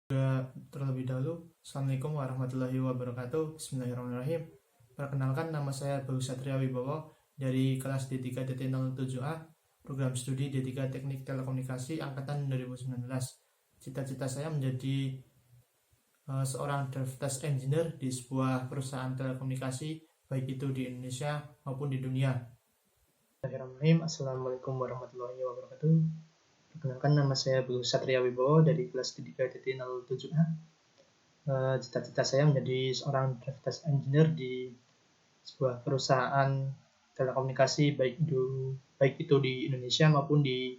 Terlebih dahulu, Assalamualaikum warahmatullahi wabarakatuh. Bismillahirrahmanirrahim. Perkenalkan, nama saya Bagus Satria Wibowo dari kelas D3.07A, program studi D3 Teknik Telekomunikasi angkatan 2019. Cita-cita saya menjadi seorang desk engineer di sebuah perusahaan telekomunikasi, baik itu di Indonesia maupun di dunia. Bismillahirrahmanirrahim. Assalamualaikum warahmatullahi wabarakatuh. Perkenalkan, nama saya Bagus Satria Wibowo dari kelas D3.07A. Cita-cita saya menjadi seorang desk engineer di sebuah perusahaan telekomunikasi baik itu di Indonesia maupun di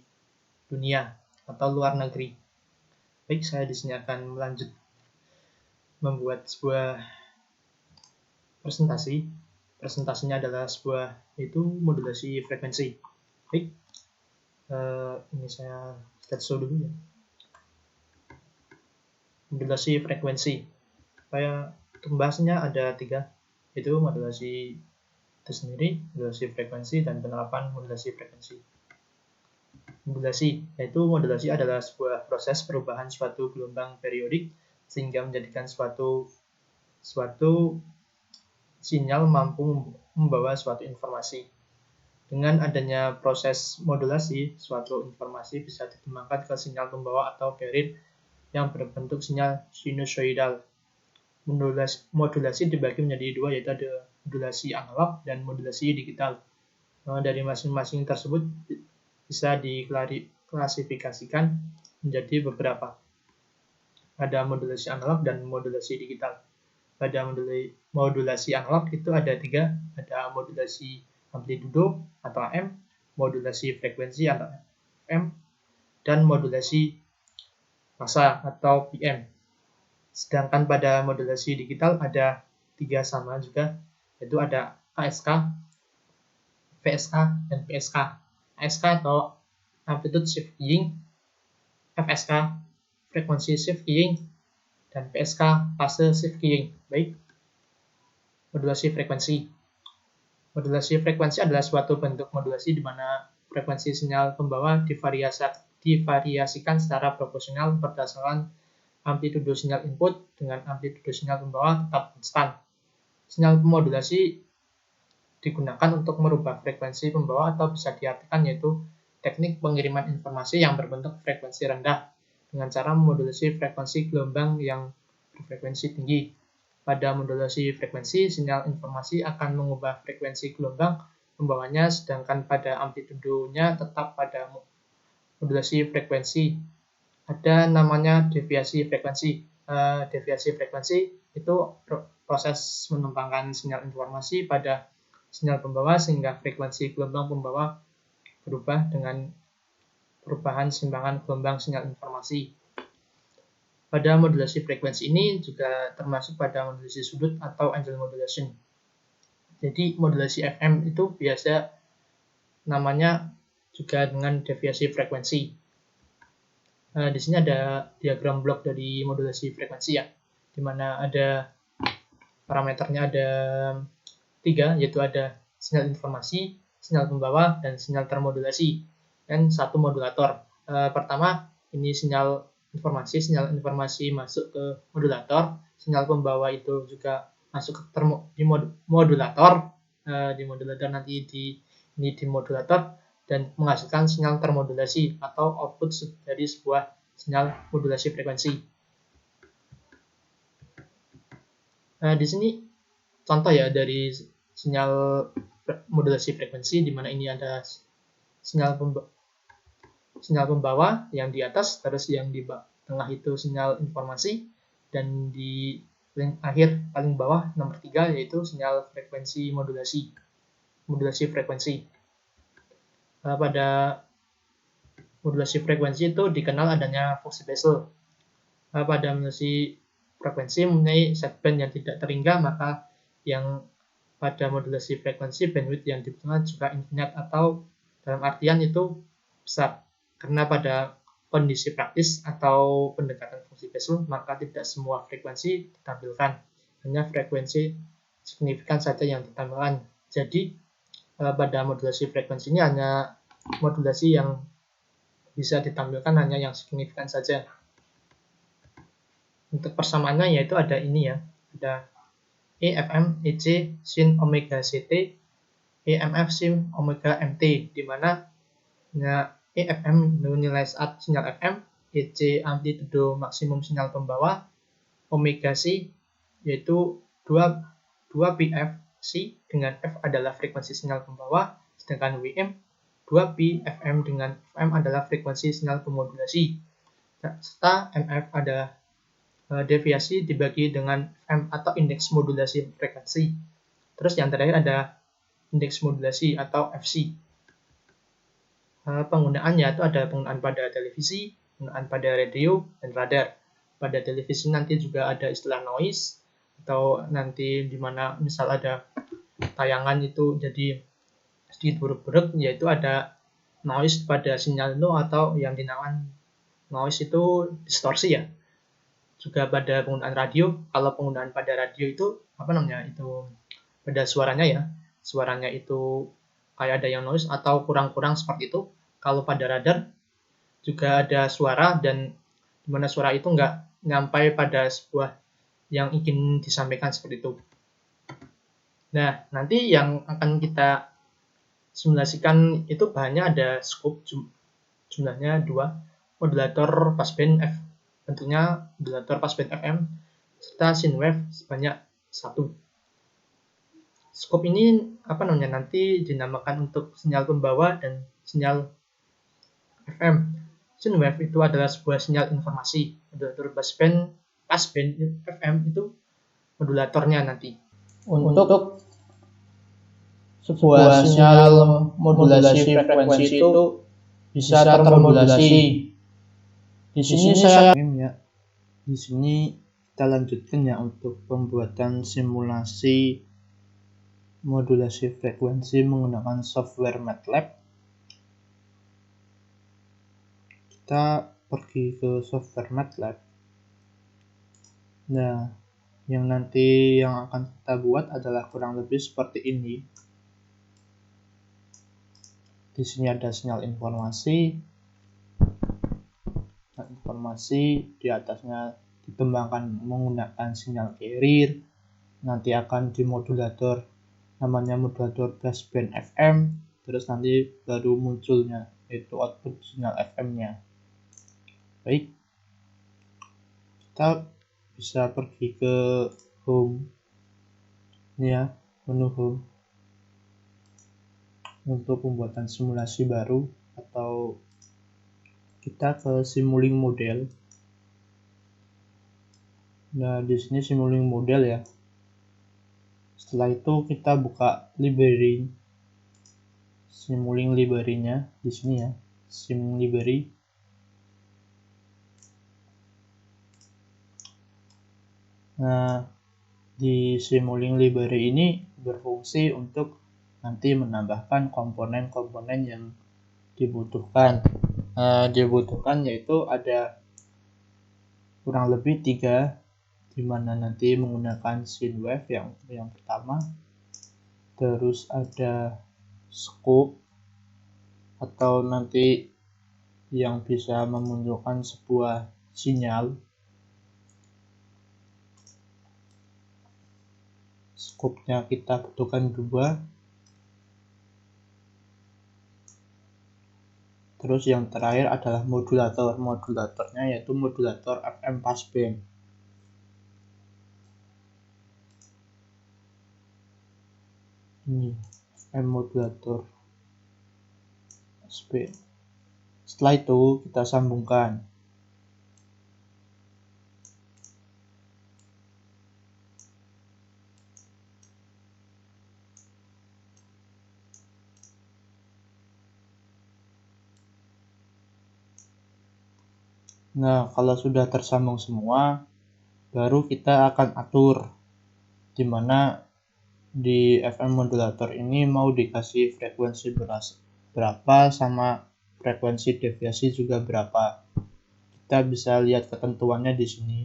dunia atau luar negeri. Baik, saya di sini akan melanjut membuat sebuah presentasi. Presentasinya adalah yaitu modulasi frekuensi. Baik, ini saya show dulu ya. Modulasi frekuensi. Untuk membahasnya ada 3, yaitu modulasi itu sendiri, modulasi frekuensi, dan penerapan modulasi frekuensi. Modulasi adalah sebuah proses perubahan suatu gelombang periodik sehingga menjadikan suatu sinyal mampu membawa suatu informasi. Dengan adanya proses modulasi, suatu informasi bisa dikembangkan ke sinyal pembawa atau carrier yang berbentuk sinyal sinusoidal. Modulasi dibagi menjadi 2, yaitu ada modulasi analog dan modulasi digital. Dari masing-masing tersebut bisa diklasifikasikan menjadi beberapa. Ada modulasi analog dan modulasi digital. Pada modulasi analog itu ada 3, ada modulasi amplitudo atau AM, modulasi frekuensi atau FM, dan modulasi massa atau PM. Sedangkan pada modulasi digital ada 3 sama juga, yaitu ada ASK, VSK, dan PSK. ASK atau amplitude shift keying, FSK frekuensi shift keying, dan PSK phase shift keying. Baik, modulasi frekuensi. Modulasi frekuensi adalah suatu bentuk modulasi di mana frekuensi sinyal pembawa divariasikan secara proporsional berdasarkan amplitudo sinyal input dengan amplitudo sinyal pembawa tetap konstan. Sinyal modulasi digunakan untuk merubah frekuensi pembawa atau bisa diartikan yaitu teknik pengiriman informasi yang berbentuk frekuensi rendah dengan cara memodulasi frekuensi gelombang yang berfrekuensi tinggi. Pada modulasi frekuensi, sinyal informasi akan mengubah frekuensi gelombang pembawanya, sedangkan pada amplitudonya tetap pada modulasi frekuensi. Ada namanya deviasi frekuensi. Deviasi frekuensi itu proses menumpangkan sinyal informasi pada sinyal pembawa sehingga frekuensi gelombang pembawa berubah dengan perubahan simpangan gelombang sinyal informasi. Pada modulasi frekuensi ini juga termasuk pada modulasi sudut atau angle modulation. Jadi modulasi FM itu biasa namanya juga dengan deviasi frekuensi. Di sini ada diagram blok dari modulasi frekuensi ya, di mana ada parameternya ada 3, yaitu ada sinyal informasi, sinyal pembawa, dan sinyal termodulasi, dan 1 modulator. Pertama, ini sinyal informasi masuk ke modulator, sinyal pembawa itu juga masuk ke modulator, di modulator nanti di modulator, dan menghasilkan sinyal termodulasi atau output dari sebuah sinyal modulasi frekuensi. Di sini contoh ya dari sinyal modulasi frekuensi, di mana ini ada sinyal pembawa yang di atas, terus yang di tengah itu sinyal informasi, dan di paling bawah nomor 3 yaitu sinyal frekuensi modulasi frekuensi. Pada modulasi frekuensi itu dikenal adanya fungsi Bessel. Pada modulasi frekuensi mempunyai setband yang tidak terhingga, maka yang pada modulasi frekuensi bandwidth yang dibutuhkan juga infinite atau dalam artian itu besar. Karena pada kondisi praktis atau pendekatan fungsi Bessel, maka tidak semua frekuensi ditampilkan, hanya frekuensi signifikan saja yang ditampilkan. Jadi pada modulasi frekuensi ini hanya modulasi yang bisa ditampilkan hanya yang signifikan saja. Untuk persamaannya yaitu ada ini ya, ada EFM EC sin omega CT, EMF sin omega MT, di mana EFM nilai saat sinyal FM, EC amplitudo maksimum sinyal pembawa, omega C yaitu 2 pf C dengan F adalah frekuensi sinyal pembawa, sedangkan WM 2 pfm dengan FM adalah frekuensi sinyal pemodulasi, serta MF adalah deviasi dibagi dengan FM atau indeks modulasi frekuensi. Terus yang terakhir ada indeks modulasi atau FC. Penggunaannya itu ada penggunaan pada televisi, penggunaan pada radio, dan radar. Pada televisi nanti juga ada istilah noise, atau nanti di mana misal ada tayangan itu jadi sedikit buruk-buruk, yaitu ada noise pada sinyal itu, atau yang dinamakan noise itu distorsi ya. Juga pada penggunaan radio, kalau penggunaan pada radio itu itu pada suaranya itu kayak ada yang noise atau kurang-kurang seperti itu. Kalau pada radar juga ada suara, dan dimana suara itu nggak nyampai pada sebuah yang ingin disampaikan seperti itu. Nah, nanti yang akan kita simulasikan itu bahannya ada scope, jumlahnya 2, modulator passband F, tentunya modulator passband FM, serta synthwave sebanyak 1. Scope ini nanti dinamakan untuk sinyal pembawa dan sinyal FM. Synthwave itu adalah sebuah sinyal informasi. Modulator passband FM itu modulatornya nanti. Untuk sebuah sinyal modulasi frekuensi itu bisa termodulasi. Di sini kita lanjutkan ya untuk pembuatan simulasi modulasi frekuensi menggunakan software MATLAB. Kita pergi ke software MATLAB. Nah, yang akan kita buat adalah kurang lebih seperti ini. Di sini ada sinyal informasi, di atasnya dikembangkan menggunakan sinyal carrier, nanti akan dimodulator, namanya modulator passband FM, terus nanti baru munculnya yaitu output sinyal FM-nya. Baik, kita bisa pergi ke home, ini ya, menu home untuk pembuatan simulasi baru, atau kita ke Simulink Model. Nah, di sini Simulink Model ya. Setelah itu kita buka library, Simulink library-nya di sini ya, Sim Library. Nah, di Simulink library ini berfungsi untuk nanti menambahkan komponen-komponen yang dibutuhkan. Dibutuhkan yaitu ada kurang lebih 3, di mana nanti menggunakan synthwave yang pertama, terus ada scope atau nanti yang bisa memunculkan sebuah sinyal. Scope-nya kita butuhkan 2. Terus yang terakhir adalah modulator. Modulatornya yaitu modulator FM passband. Ini FM modulator passband. Setelah itu kita sambungkan. Nah, kalau sudah tersambung semua, baru kita akan atur di mana di FM modulator ini mau dikasih frekuensi berapa sama frekuensi deviasi juga berapa. Kita bisa lihat ketentuannya di sini.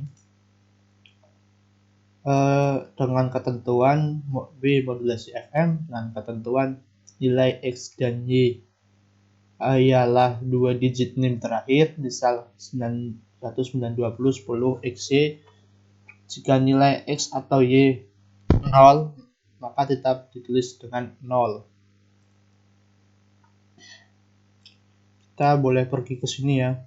Dengan ketentuan B modulasi FM dengan ketentuan nilai X dan Y ialah 2 digit NIM terakhir, misal 919210 XC Jika nilai X atau Y 0, maka tetap ditulis dengan 0. Kita boleh pergi ke sini ya.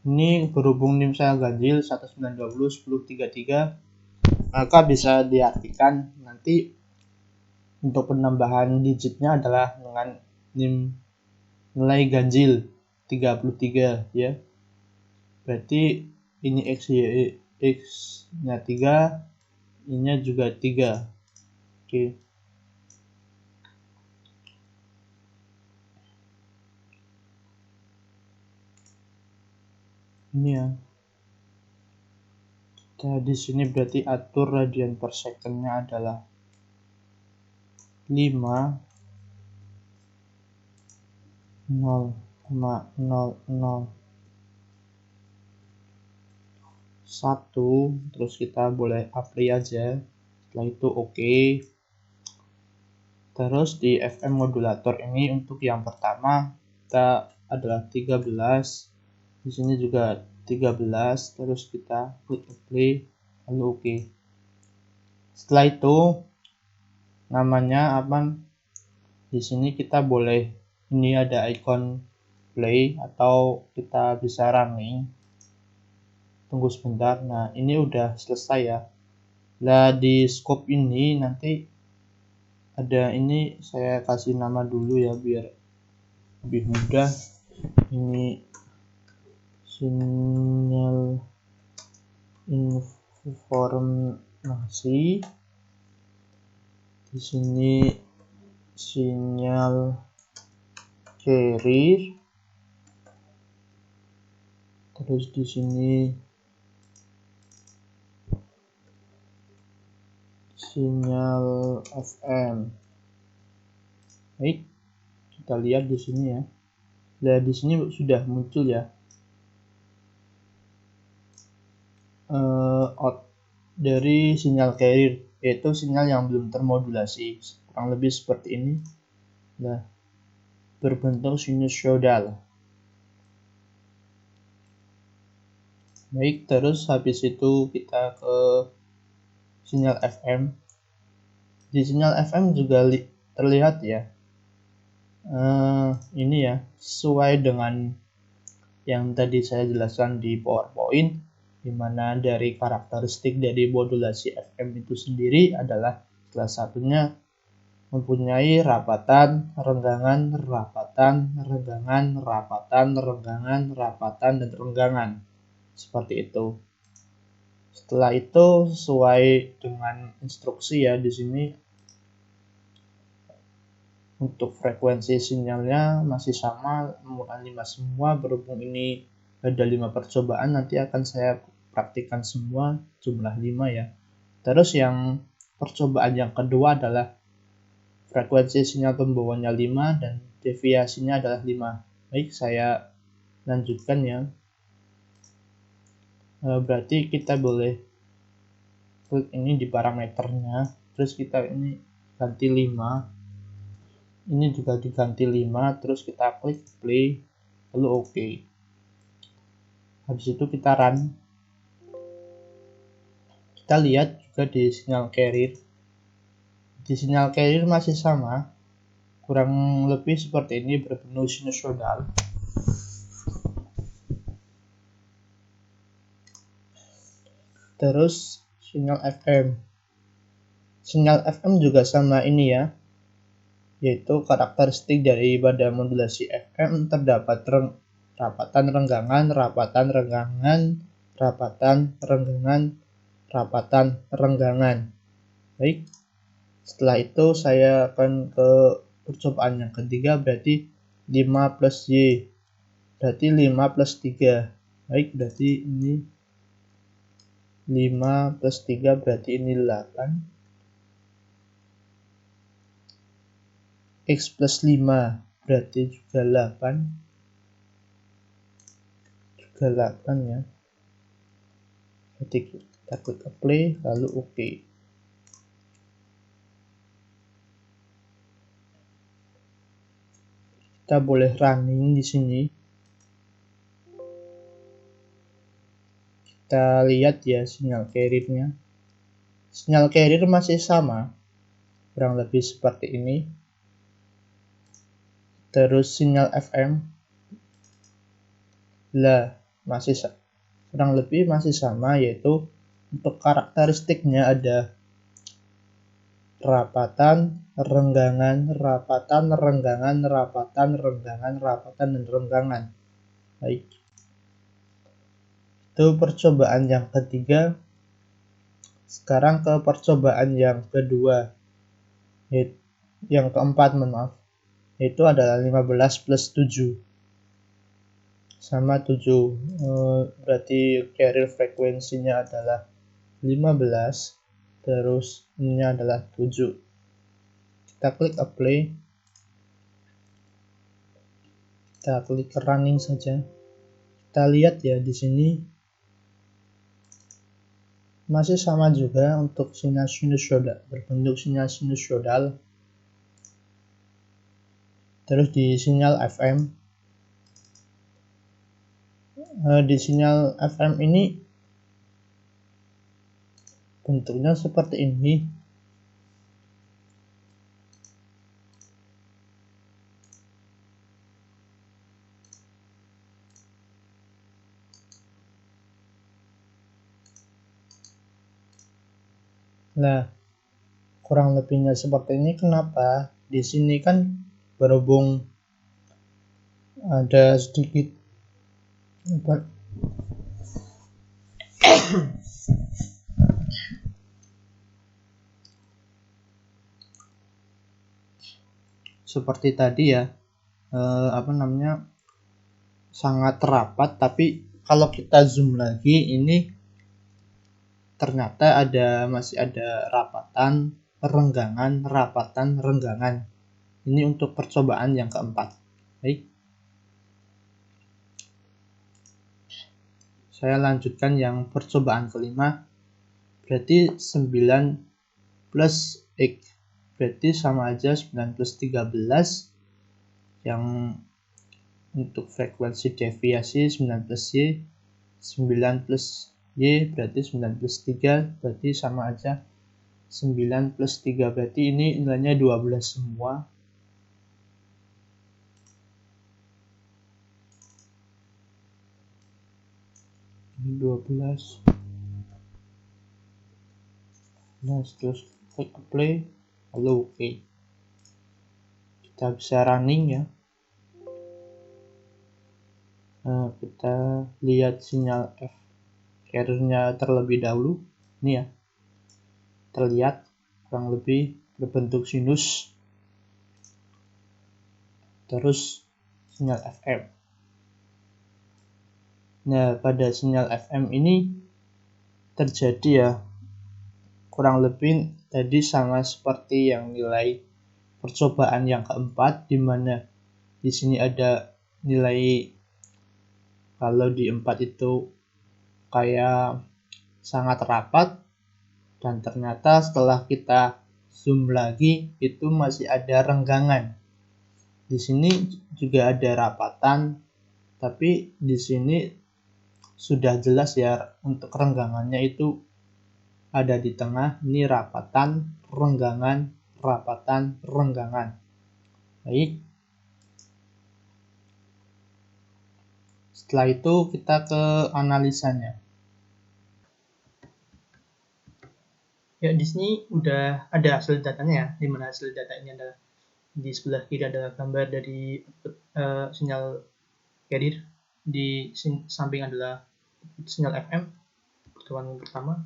Ini berhubung NIM saya ganjil 1920 1033, maka bisa diartikan nanti untuk penambahan digitnya adalah dengan NIM nilai ganjil 33 ya. Berarti ini X-nya 3, ini juga 3. Oke. Ini ya. Kita di sini berarti atur radian per secondnya adalah 5 0,00 1, terus kita boleh apply aja. Setelah itu oke. Terus di FM modulator ini untuk yang pertama kita adalah 13. Di sini juga 13, terus kita klik apply lalu oke. Setelah itu namanya apa? Di sini kita boleh, ini ada icon play atau kita bisa running. Tunggu sebentar. Nah, ini udah selesai ya. Nah, di scope ini nanti ada ini, saya kasih nama dulu ya biar lebih mudah. Ini sinyal informasi, di sini sinyal carrier, terus di sini sinyal FM. Baik, kita lihat di sini ya. Nah, di sini sudah muncul ya out dari sinyal carrier, yaitu sinyal yang belum termodulasi, kurang lebih seperti ini. Nah, berbentuk sinusoidal. Baik, terus habis itu kita ke sinyal FM. Di sinyal FM juga terlihat ya, ini ya, sesuai dengan yang tadi saya jelaskan di PowerPoint, di mana dari karakteristik dari modulasi FM itu sendiri adalah salah satunya mempunyai rapatan, renggangan, rapatan, renggangan, rapatan, renggangan, rapatan, dan renggangan. Seperti itu. Setelah itu sesuai dengan instruksi ya di sini. Untuk frekuensi sinyalnya masih sama, menggunakan 5 semua. Berhubung ini ada 5 percobaan, nanti akan saya praktikkan semua jumlah 5 ya. Terus yang percobaan yang kedua adalah frekuensi sinyal pembawanya 5 dan deviasinya adalah 5. Baik, saya lanjutkan ya. Berarti kita boleh klik ini di parameternya, terus kita ini ganti 5. Ini juga diganti 5, terus kita klik play lalu oke. Habis itu kita run. Kita lihat juga di sinyal carrier. Di sinyal carrier masih sama, kurang lebih seperti ini, berbentuk sinusoidal. Terus sinyal FM. Sinyal FM juga sama ini ya, yaitu karakteristik daripada modulasi FM terdapat rapatan renggangan, rapatan renggangan, rapatan renggangan, rapatan renggangan. Baik, setelah itu saya akan ke percobaan yang ketiga, berarti 5 plus Y, berarti 5 plus 3. Baik, berarti ini 5 plus 3 berarti ini 8. X plus 5 berarti juga 8. Juga 8 ya. Berarti kita klik apply lalu oke. Kita boleh running di sini. Kita lihat ya sinyal carrier-nya. Sinyal carrier masih sama, kurang lebih seperti ini. Terus sinyal FM, masih kurang lebih masih sama, yaitu untuk karakteristiknya ada rapatan, renggangan, rapatan, renggangan, rapatan, renggangan, rapatan, dan renggangan. Baik. Itu percobaan yang ketiga. Sekarang ke percobaan yang kedua. Yang keempat, yaitu adalah 15 plus 7. Sama 7. Berarti carrier frekuensinya adalah 15. Terus ini adalah 7. Kita klik apply. Kita klik running saja. Kita lihat ya di sini masih sama juga untuk sinyal sinusoidal, berbentuk sinyal sinusoidal. Terus di sinyal FM, ini bentuknya seperti ini. Nah, kurang lebihnya seperti ini. Kenapa? Di sini kan berhubung ada sedikit seperti tadi ya, sangat rapat, tapi kalau kita zoom lagi ini ternyata masih ada rapatan, renggangan. Ini untuk percobaan yang keempat. Baik. Saya lanjutkan yang percobaan kelima. Berarti 9 plus X. Berarti sama aja 9 plus 13. Yang untuk frekuensi deviasi 9 plus Y. 9 plus Y berarti 9 plus 3, berarti sama aja 9 plus 3, berarti ini nilainya 12 semua. Ini 12. Nah, terus klik apply, lalu oke. Kita bisa running ya. Nah, kita lihat sinyal F carrier-nya terlebih dahulu. Ini ya, terlihat kurang lebih berbentuk sinus. Terus sinyal FM. Nah, pada sinyal FM ini terjadi ya kurang lebih tadi sama seperti yang nilai percobaan yang keempat, di mana di sini ada nilai kalau di 4 itu kayak sangat rapat, dan ternyata setelah kita zoom lagi itu masih ada renggangan. Di sini juga ada rapatan, tapi di sini sudah jelas ya untuk renggangannya itu ada di tengah. Ini rapatan, renggangan, rapatan, renggangan. Baik. Setelah itu kita ke analisanya. Ya, di sini udah ada hasil datanya ya, di mana hasil data ini adalah di sebelah kiri adalah gambar dari sinyal carrier, di samping adalah sinyal FM pertemuan pertama.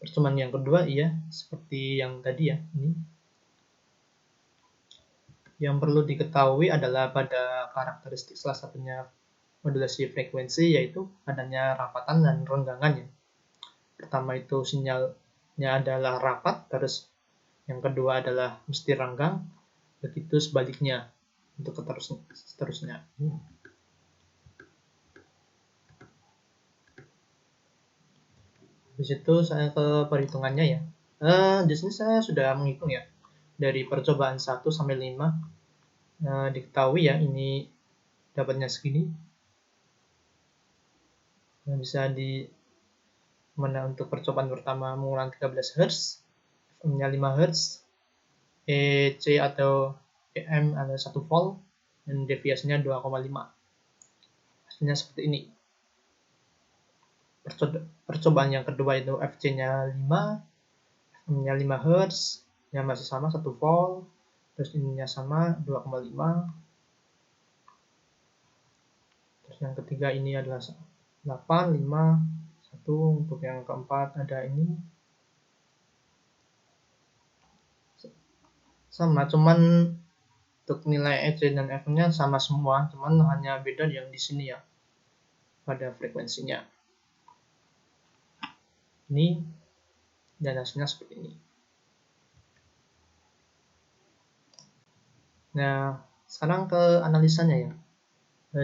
Pertemuan yang kedua iya seperti yang tadi ya. Ini yang perlu diketahui adalah pada karakteristik salah satunya modulasi frekuensi, yaitu adanya rapatan dan renggangannya. Pertama itu sinyalnya adalah rapat, terus yang kedua adalah mesti renggang, begitu sebaliknya untuk seterusnya. Di situ saya ke perhitungannya ya. Di sini saya sudah menghitung ya. Dari percobaan 1 sampai 5 diketahui ya ini dapatnya segini. Bisa Mana untuk percobaan pertama menggunakan 13 Hz, FM-nya 5 Hz, EC atau EM ada 1 volt, dan deviasinya 2,5. Hasilnya seperti ini. Percobaan yang kedua itu FC-nya 5, FM-nya 5 Hz, yang masih sama 1 volt, terus ininya sama 2,5. Terus yang ketiga ini adalah 8, 5, 1. Untuk yang keempat ada ini. Sama, cuman untuk nilai EC dan FM-nya sama semua, cuman hanya beda yang di sini ya, pada frekuensinya. Ini, dan hasilnya seperti ini. Nah, sekarang ke analisanya ya.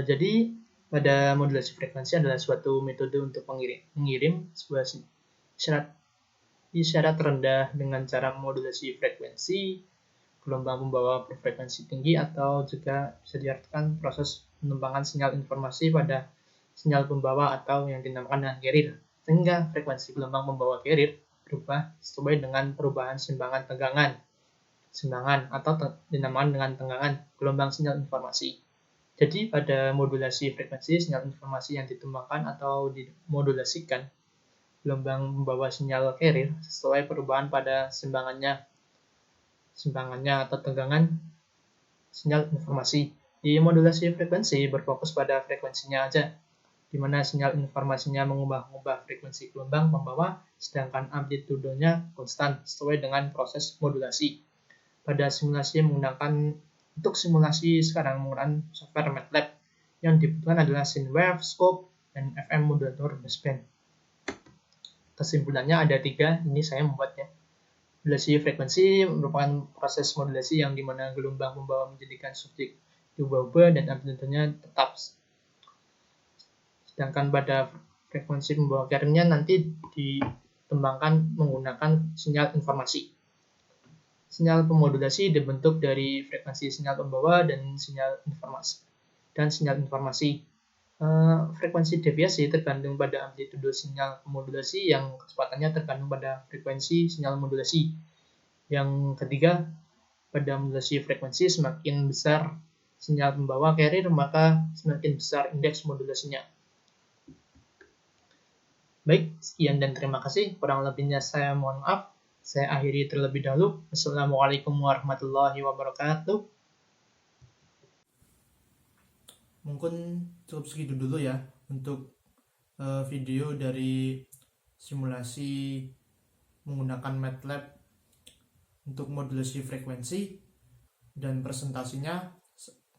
Jadi, pada modulasi frekuensi adalah suatu metode untuk mengirim sebuah isyarat rendah dengan cara modulasi frekuensi, gelombang pembawa berfrekuensi tinggi, atau juga bisa diartikan proses penembangan sinyal informasi pada sinyal pembawa atau yang dinamakan dengan carrier, sehingga frekuensi gelombang pembawa carrier berubah sesuai dengan perubahan simbangan atau dinamakan dengan tenggangan gelombang sinyal informasi. Jadi pada modulasi frekuensi sinyal informasi yang ditembangkan atau dimodulasikan gelombang pembawa sinyal carrier sesuai perubahan pada simbangannya atau tenggangan sinyal informasi. Di modulasi frekuensi berfokus pada frekuensinya aja, di mana sinyal informasinya mengubah frekuensi gelombang pembawa, sedangkan amplitudenya konstan sesuai dengan proses modulasi. Pada simulasi untuk simulasi sekarang menggunakan software MATLAB. Yang dibutuhkan adalah SYNWAVE, scope, dan FM modulator baseband. Kesimpulannya ada 3, ini saya membuatnya. Modulasi frekuensi merupakan proses modulasi yang dimana gelombang pembawa menjadikan subjek diubah-ubah dan amplitudenya tetap. Sedangkan pada frekuensi pembawa carrier-nya nanti ditembangkan menggunakan sinyal informasi. Sinyal pemodulasi dibentuk dari frekuensi sinyal pembawa dan sinyal informasi. Frekuensi deviasi tergantung pada amplitudo sinyal pemodulasi, yang kecepatannya tergantung pada frekuensi sinyal modulasi. Yang ketiga, pada modulasi frekuensi semakin besar sinyal pembawa carrier, maka semakin besar indeks modulasinya. Baik, sekian dan terima kasih. Kurang lebihnya saya mohon maaf. Saya akhiri terlebih dahulu. Assalamualaikum warahmatullahi wabarakatuh. Mungkin cukup segitu dulu ya untuk video dari simulasi menggunakan MATLAB untuk modulasi frekuensi dan presentasinya.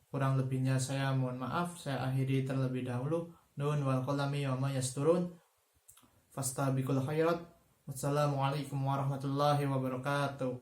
Kurang lebihnya saya mohon maaf. Saya akhiri terlebih dahulu. Nun wal qalami wa ma yasturun. Fastabiqul khairat. Wassalamualaikum warahmatullahi wabarakatuh.